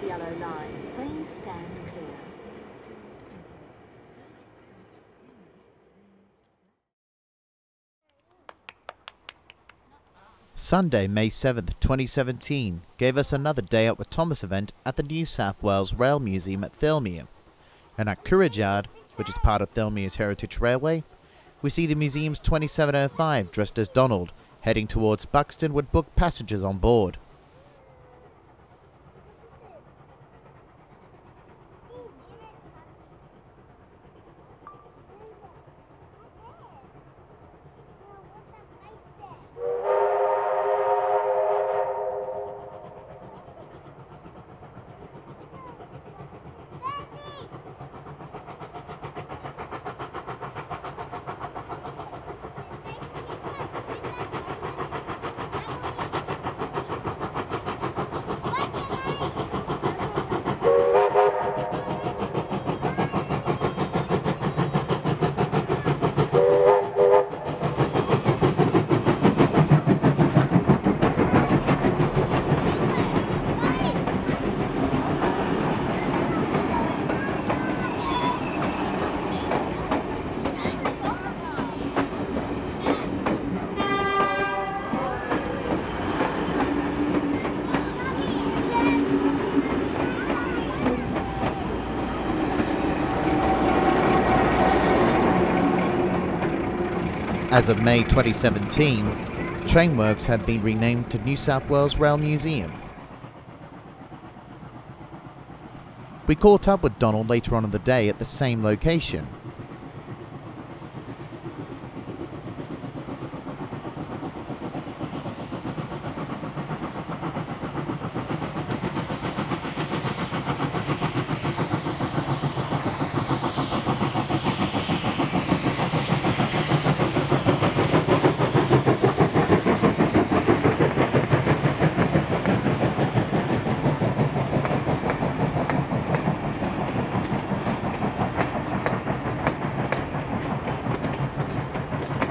the yellow line. Please stand clear. Sunday, May 7th, 2017 gave us another Day Out with Thomas event at the New South Wales Rail Museum at Thirlmere. And at Courage Yard, which is part of Thirlmere's Heritage Railway, we see the museum's 2705 dressed as Donald, heading towards Buxton with booked passengers on board. As of May 2017, Trainworks had been renamed to New South Wales Rail Museum. We caught up with Donald later on in the day at the same location.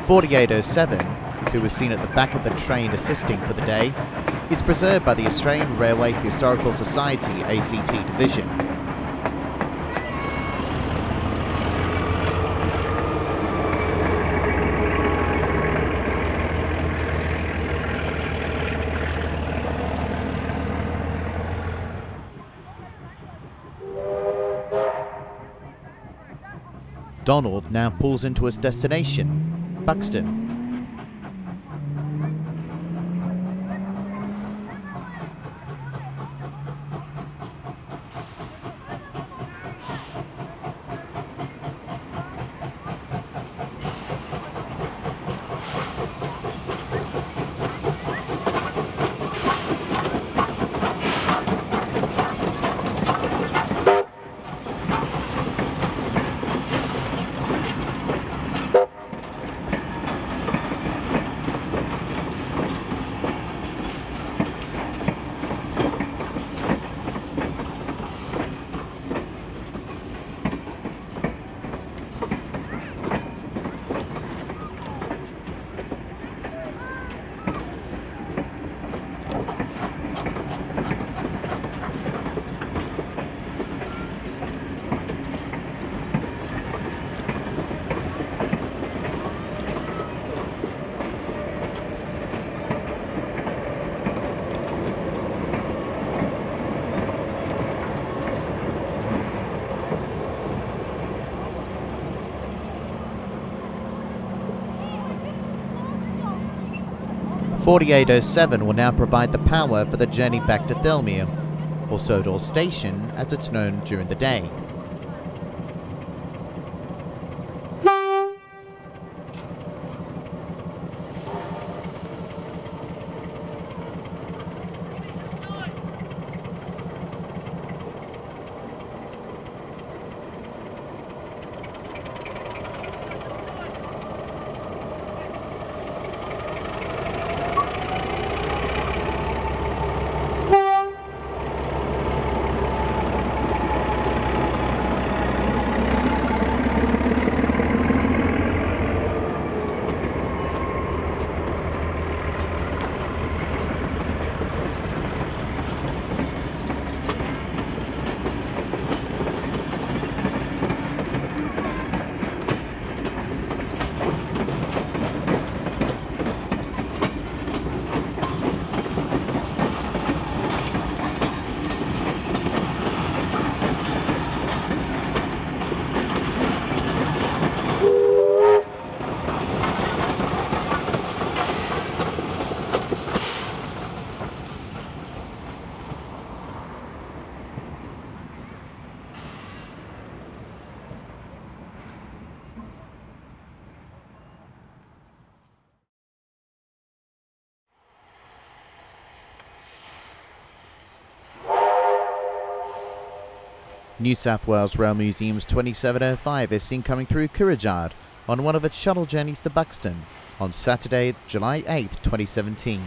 .4807, who was seen at the back of the train assisting for the day, is preserved by the Australian Railway Historical Society ACT Division. Donald now pulls into his destination, Buxton. .4807 will now provide the power for the journey back to Thirlmere, or Sodor Station as it's known during the day. New South Wales Rail Museum's 2705 is seen coming through Kurrajard on one of its shuttle journeys to Buxton on Saturday, July 8, 2017.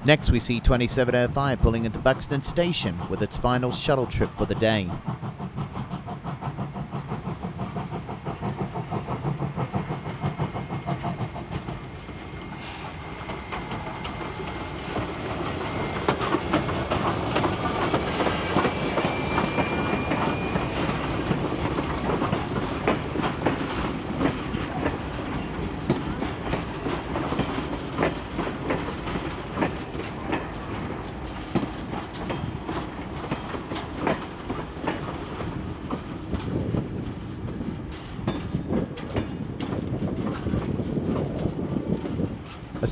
Next we see 2705 pulling into Buxton Station with its final shuttle trip for the day.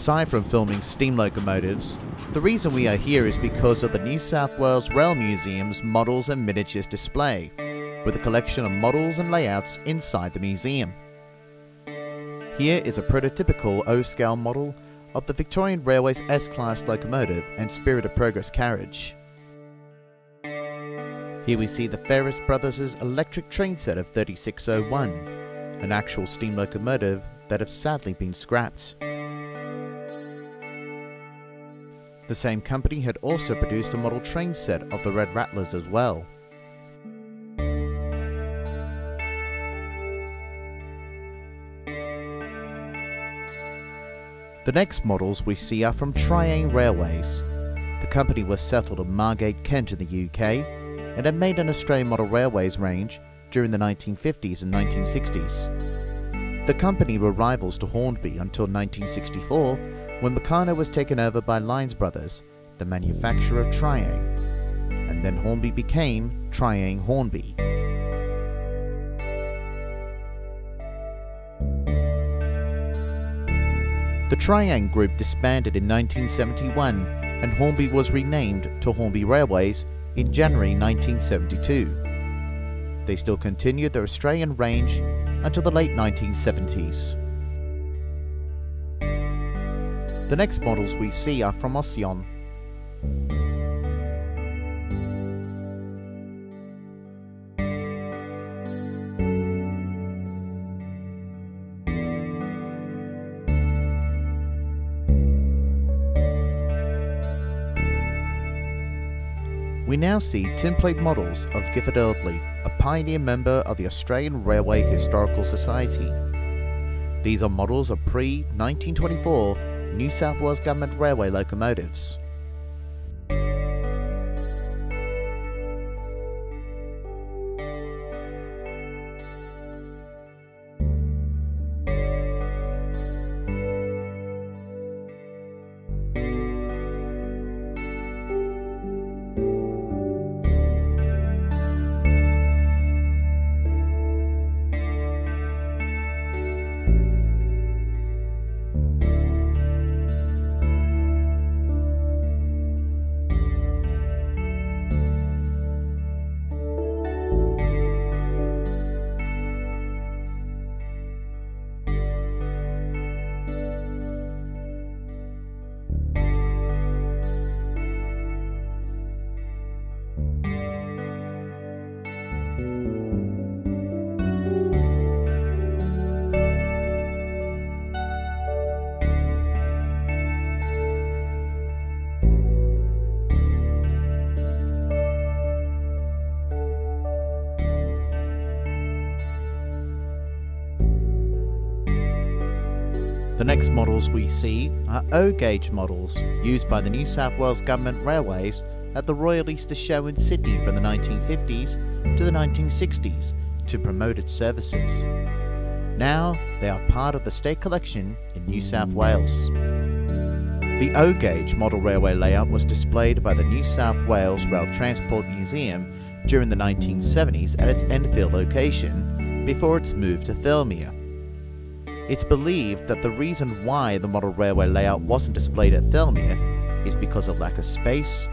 Aside from filming steam locomotives, the reason we are here is because of the New South Wales Rail Museum's Models and Miniatures display, with a collection of models and layouts inside the museum. Here is a prototypical O-scale model of the Victorian Railway's S-Class locomotive and Spirit of Progress carriage. Here we see the Ferris Brothers' electric train set of 3601, an actual steam locomotive that have sadly been scrapped. The same company had also produced a model train set of the Red Rattlers as well. The next models we see are from Triang Railways. The company was settled in Margate, Kent in the UK, and had made an Australian model railways range during the 1950s and 1960s. The company were rivals to Hornby until 1964, when Meccano was taken over by Lines Brothers, the manufacturer of Triang, and then Hornby became Triang Hornby. The Triang Group disbanded in 1971, and Hornby was renamed to Hornby Railways in January 1972. They still continued their Australian range until the late 1970s. The next models we see are from Ocyon. We now see tin-plate models of Gifford Eardley, a pioneer member of the Australian Railway Historical Society. These are models of pre-1924 New South Wales Government Railway locomotives. The next models we see are O-gauge models used by the New South Wales Government Railways at the Royal Easter Show in Sydney from the 1950s to the 1960s to promote its services. Now they are part of the state collection in New South Wales. The O-gauge model railway layout was displayed by the New South Wales Rail Transport Museum during the 1970s at its Enfield location before its move to Thirlmere. It's believed that the reason why the model railway layout wasn't displayed at Thirlmere is because of lack of space,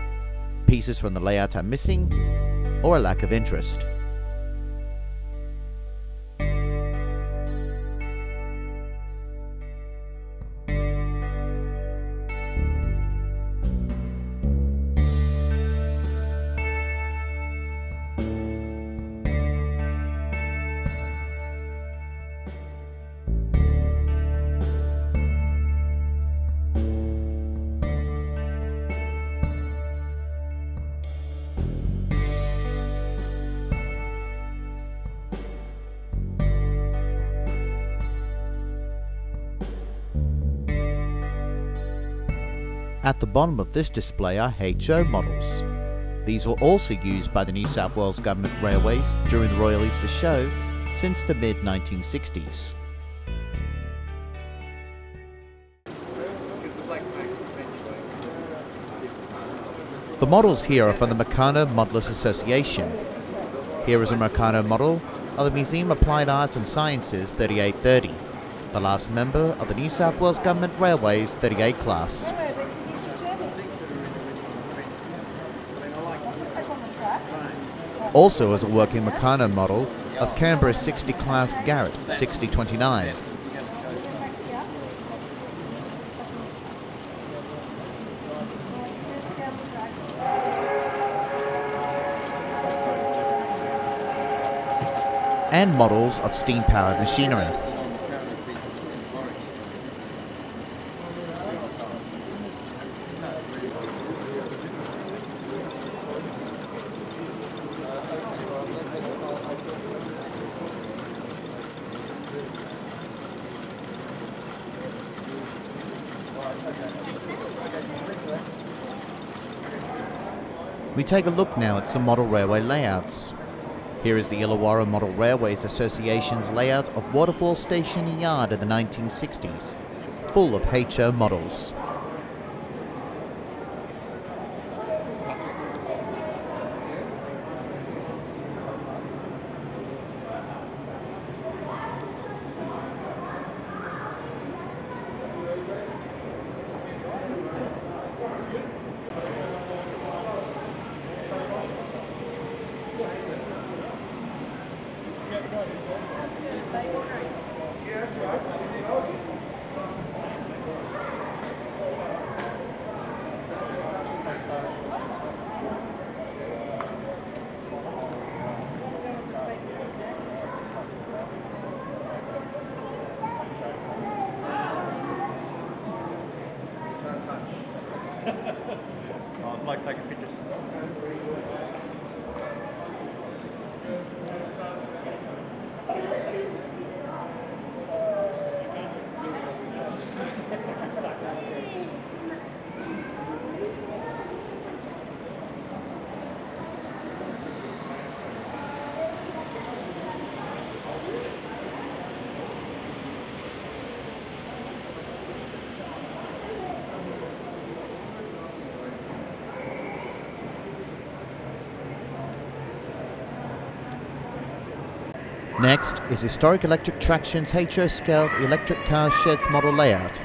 pieces from the layout are missing, or a lack of interest. At the bottom of this display are HO models. These were also used by the New South Wales Government Railways during the Royal Easter Show since the mid-1960s. The models here are from the Meccano Modelers Association. Here is a Meccano model of the Museum of Applied Arts and Sciences 3830, the last member of the New South Wales Government Railways 38 class. Also is a working Meccano model of Canberra 60 class Garratt 6029. And models of steam-powered machinery. We take a look now at some model railway layouts. Here is the Illawarra Model Railways Association's layout of Waterfall Station Yard in the 1960s, full of HO models. I'd like taking pictures. Next is Historic Electric Traction's HO Scale Electric Car Sheds model layout.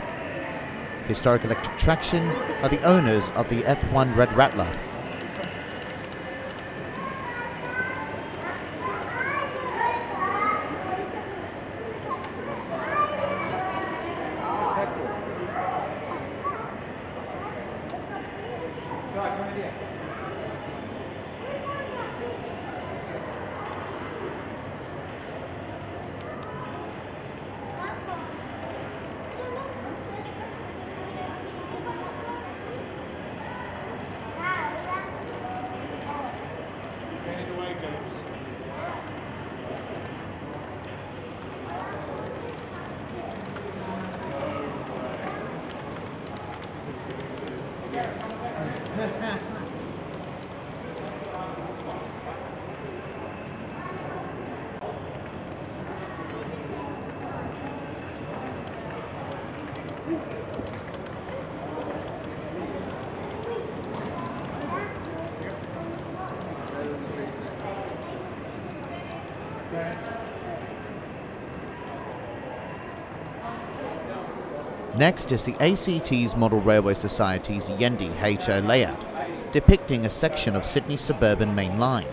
Historic Electric Traction are the owners of the F1 Red Rattler. Next is the ACT's Model Railway Society's Yendi HO layout, depicting a section of Sydney's suburban main line.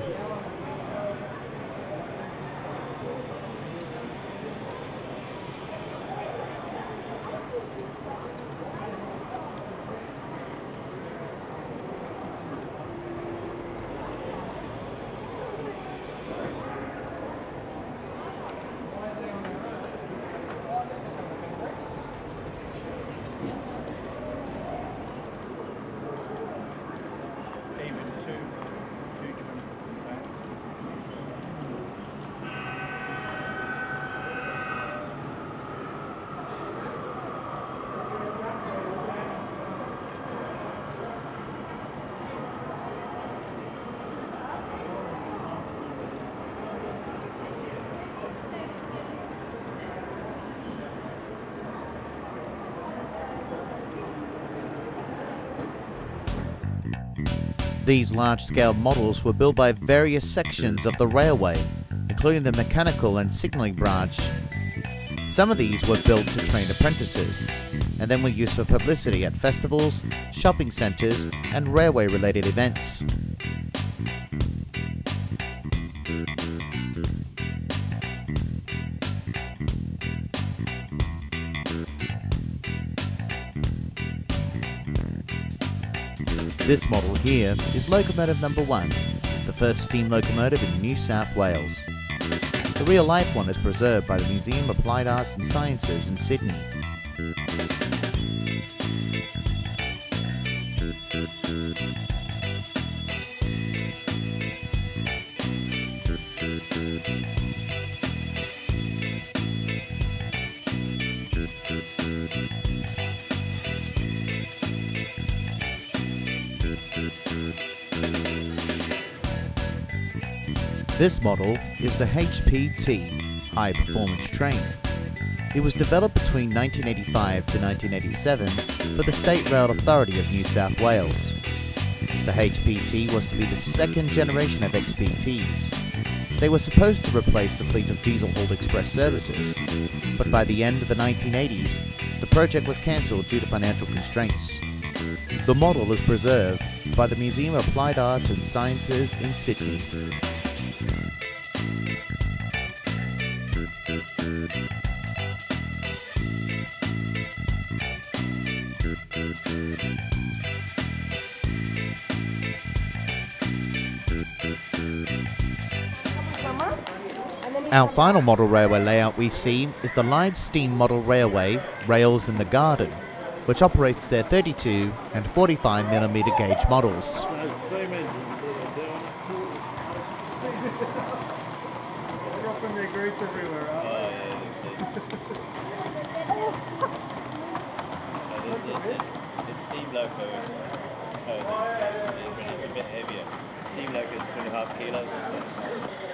These large-scale models were built by various sections of the railway, including the mechanical and signalling branch. Some of these were built to train apprentices, and then were used for publicity at festivals, shopping centres, and railway-related events. This model here is locomotive number 1, the first steam locomotive in New South Wales. The real-life one is preserved by the Museum of Applied Arts and Sciences in Sydney. This model is the HPT, High Performance Train. It was developed between 1985 to 1987 for the State Rail Authority of New South Wales. The HPT was to be the second generation of XPTs. They were supposed to replace the fleet of diesel-hauled express services, but by the end of the 1980s, the project was cancelled due to financial constraints. The model is preserved by the Museum of Applied Arts and Sciences in Sydney. Our final model railway layout we see is the Live Steam Model Railway Rails in the Garden, which operates their 32 and 45mm gauge models. Dropping their grease everywhere, The steam loco when it's a bit heavier. Steam loco is 2.5 kilos or so.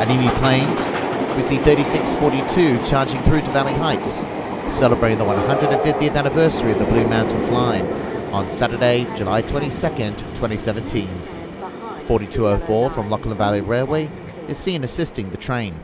Emu Plains, we see 3642 charging through to Valley Heights, celebrating the 150th anniversary of the Blue Mountains Line on Saturday, July 22nd, 2017. 4204 from Lachlan Valley Railway is seen assisting the train.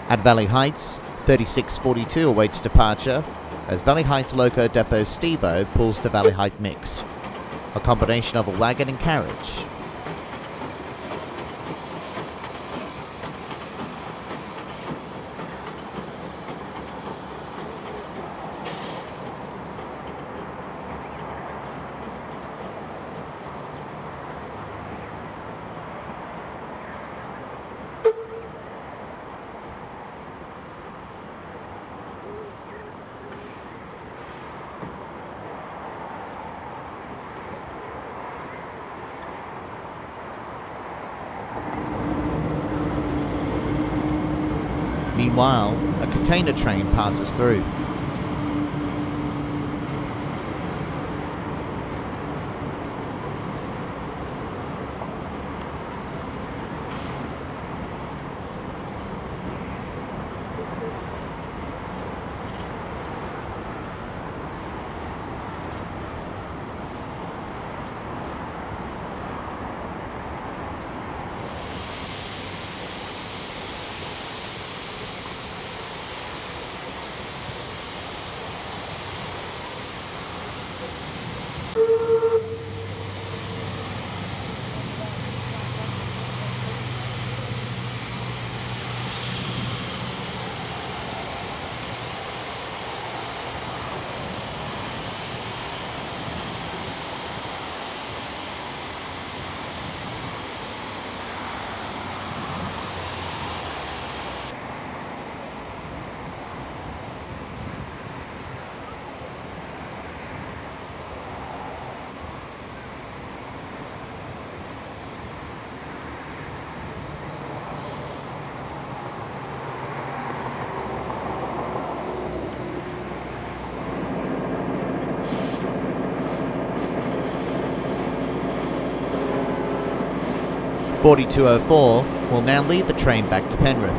At Valley Heights, 3642 awaits departure as Valley Heights Loco Depot Stevo pulls to Valley Heights Mix, a combination of a wagon and carriage. Meanwhile, a container train passes through. (4204) will now lead the train back to Penrith.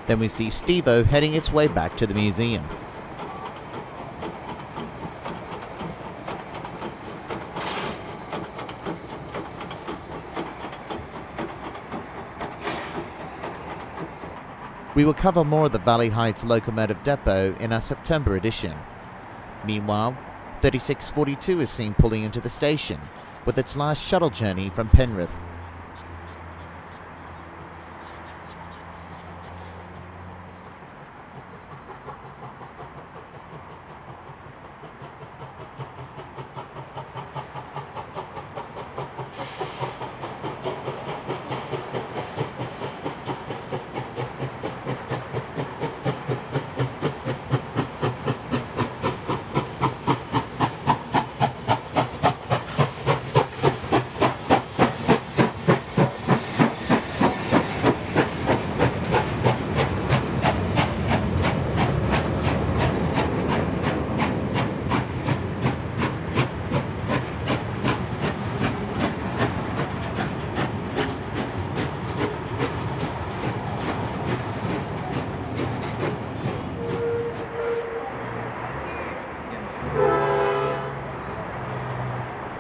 Then we see Stevo heading its way back to the museum. We will cover more of the Valley Heights Locomotive Depot in our September edition. Meanwhile, 3642 is seen pulling into the station with its last shuttle journey from Penrith.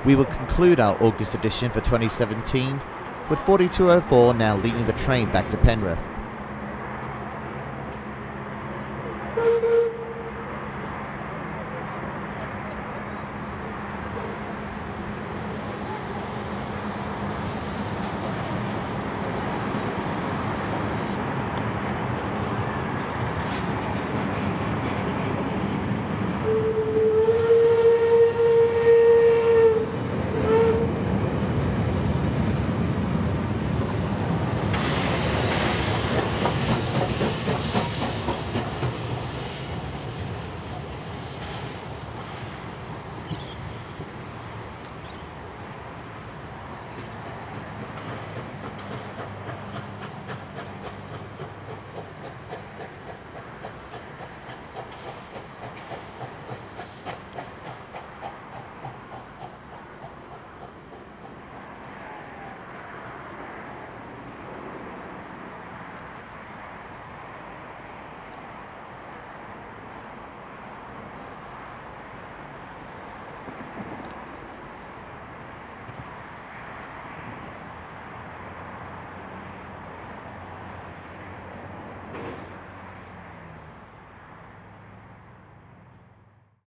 We will conclude our August edition for 2017 with 4204 now leading the train back to Penrith.